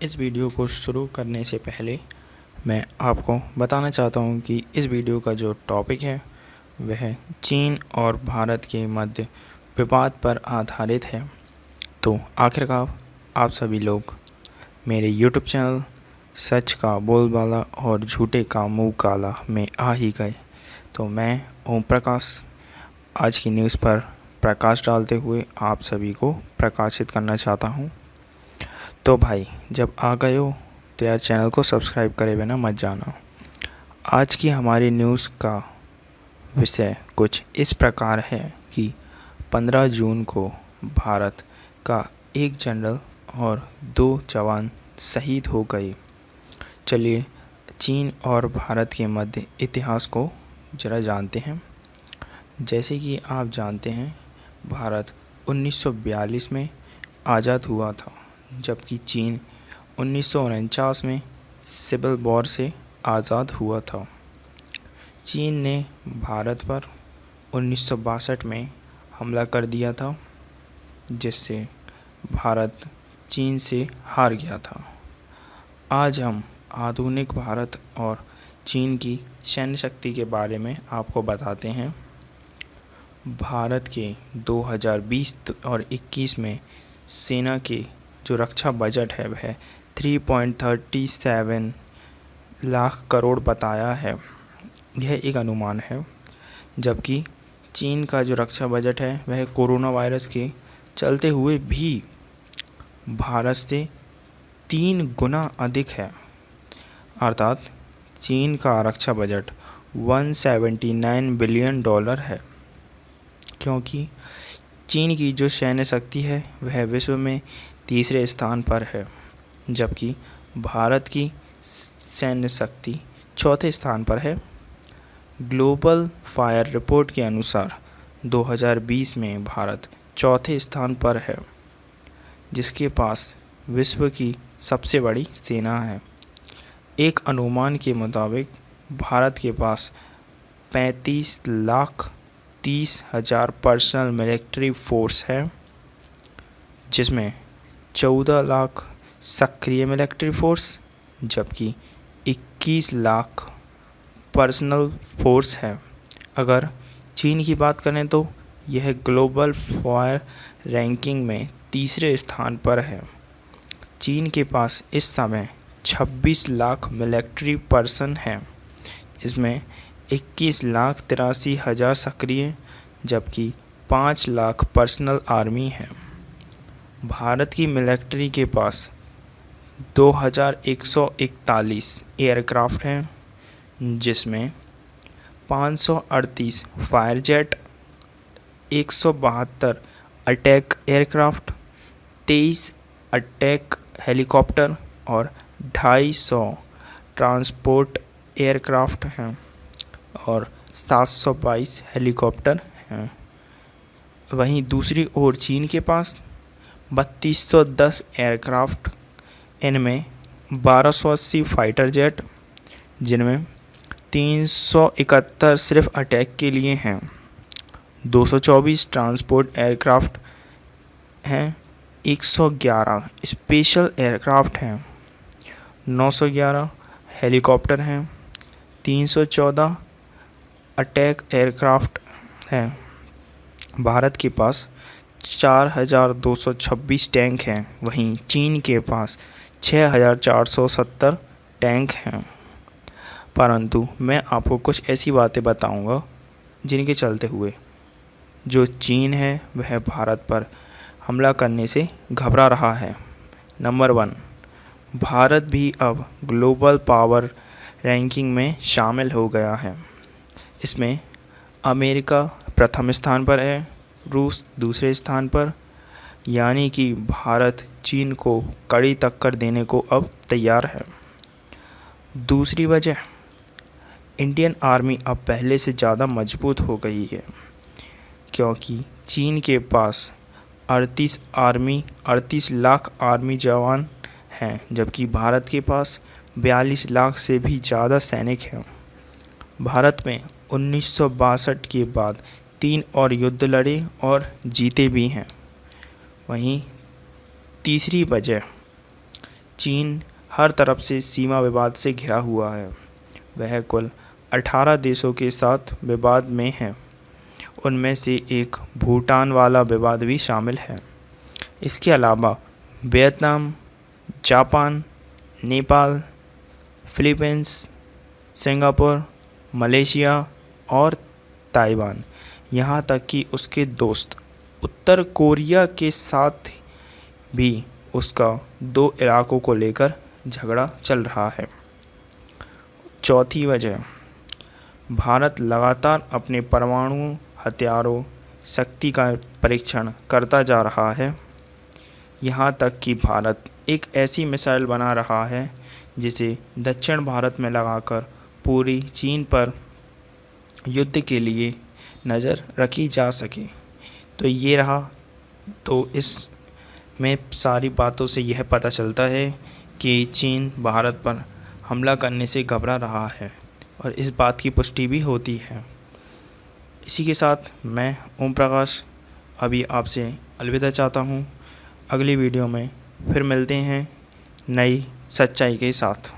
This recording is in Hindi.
इस वीडियो को शुरू करने से पहले मैं आपको बताना चाहता हूं कि इस वीडियो का जो टॉपिक है वह चीन और भारत के मध्य विवाद पर आधारित है। तो आखिरकार आप सभी लोग मेरे यूट्यूब चैनल सच का बोलबाला और झूठे का मुंह काला में आ ही गए। तो मैं ओम प्रकाश आज की न्यूज़ पर प्रकाश डालते हुए आप सभी को प्रकाशित करना चाहता हूँ। तो भाई जब आ गए हो तो यार चैनल को सब्सक्राइब करे बिना मत जाना। आज की हमारी न्यूज़ का विषय कुछ इस प्रकार है कि 15 जून को भारत का एक जनरल और 2 जवान शहीद हो गए। चलिए चीन और भारत के मध्य इतिहास को ज़रा जानते हैं। जैसे कि आप जानते हैं भारत 1942 में आज़ाद हुआ था, जबकि चीन 1949 में सिविल वॉर से आज़ाद हुआ था। चीन ने भारत पर 1962 में हमला कर दिया था, जिससे भारत चीन से हार गया था। आज हम आधुनिक भारत और चीन की सैन्य शक्ति के बारे में आपको बताते हैं। भारत के 2020 और 21 में सेना के जो रक्षा बजट है वह 3.37 लाख करोड़ बताया है। यह एक अनुमान है, जबकि चीन का जो रक्षा बजट है वह कोरोना वायरस के चलते हुए भी भारत से 3 गुना अधिक है। अर्थात चीन का रक्षा बजट 179 बिलियन डॉलर है, क्योंकि चीन की जो सैन्य शक्ति है वह विश्व में तीसरे स्थान पर है, जबकि भारत की सैन्य शक्ति चौथे स्थान पर है। ग्लोबल फायर रिपोर्ट के अनुसार 2020 में भारत चौथे स्थान पर है, जिसके पास विश्व की सबसे बड़ी सेना है। एक अनुमान के मुताबिक भारत के पास 35,30,000 पर्सनल मिलिट्री फोर्स है, जिसमें 14 लाख सक्रिय मिलिट्री फोर्स जबकि 21 लाख पर्सनल फोर्स है। अगर चीन की बात करें तो यह ग्लोबल फायर रैंकिंग में तीसरे स्थान पर है। चीन के पास इस समय 26 लाख मिलिट्री पर्सन हैं, इसमें 21,83,000 सक्रिय जबकि 5 लाख पर्सनल आर्मी है। भारत की मिलिट्री के पास 2141 एयरक्राफ्ट हैं, जिसमें 538 fire jet, 172 attack aircraft, 23 attack helicopter और 250 ट्रांसपोर्ट एयरक्राफ्ट हैं और 722 हेलीकॉप्टर हैं। वहीं दूसरी ओर चीन के पास 3210 एयरक्राफ्ट, इनमें 1280 फाइटर जेट, जिनमें 371 सिर्फ अटैक के लिए हैं, 224 ट्रांसपोर्ट एयरक्राफ्ट हैं, 111 स्पेशल एयरक्राफ्ट हैं, 911 हेलीकॉप्टर हैं, 314 अटैक एयरक्राफ्ट हैं। भारत के पास 4,226 टैंक हैं, वहीं चीन के पास 6,470 टैंक हैं। परंतु मैं आपको कुछ ऐसी बातें बताऊंगा जिनके चलते हुए जो चीन है वह भारत पर हमला करने से घबरा रहा है। नंबर 1, भारत भी अब ग्लोबल पावर रैंकिंग में शामिल हो गया है। इसमें अमेरिका प्रथम स्थान पर है, रूस दूसरे स्थान पर, यानी कि भारत चीन को कड़ी टक्कर देने को अब तैयार है। दूसरी वजह, इंडियन आर्मी अब पहले से ज़्यादा मजबूत हो गई है, क्योंकि चीन के पास 38 लाख आर्मी जवान हैं, जबकि भारत के पास 42 लाख से भी ज़्यादा सैनिक हैं। भारत में 1962 के बाद 3 और युद्ध लड़े और जीते भी हैं। वहीं तीसरी वजह, चीन हर तरफ से सीमा विवाद से घिरा हुआ है। वह कुल 18 देशों के साथ विवाद में है। उनमें से एक भूटान वाला विवाद भी शामिल है। इसके अलावा Vietnam, Japan, Nepal, Philippines, Singapore, Malaysia और ताइवान, यहाँ तक कि उसके दोस्त उत्तर कोरिया के साथ भी उसका 2 इलाकों को लेकर झगड़ा चल रहा है। चौथी वजह, भारत लगातार अपने परमाणु हथियारों शक्ति का परीक्षण करता जा रहा है। यहाँ तक कि भारत एक ऐसी मिसाइल बना रहा है जिसे दक्षिण भारत में लगाकर पूरी चीन पर युद्ध के लिए नज़र रखी जा सके। तो ये रहा। तो इसमें सारी बातों से यह पता चलता है कि चीन भारत पर हमला करने से घबरा रहा है और इस बात की पुष्टि भी होती है। इसी के साथ मैं ओम प्रकाश अभी आपसे अलविदा चाहता हूँ। अगली वीडियो में फिर मिलते हैं नई सच्चाई के साथ।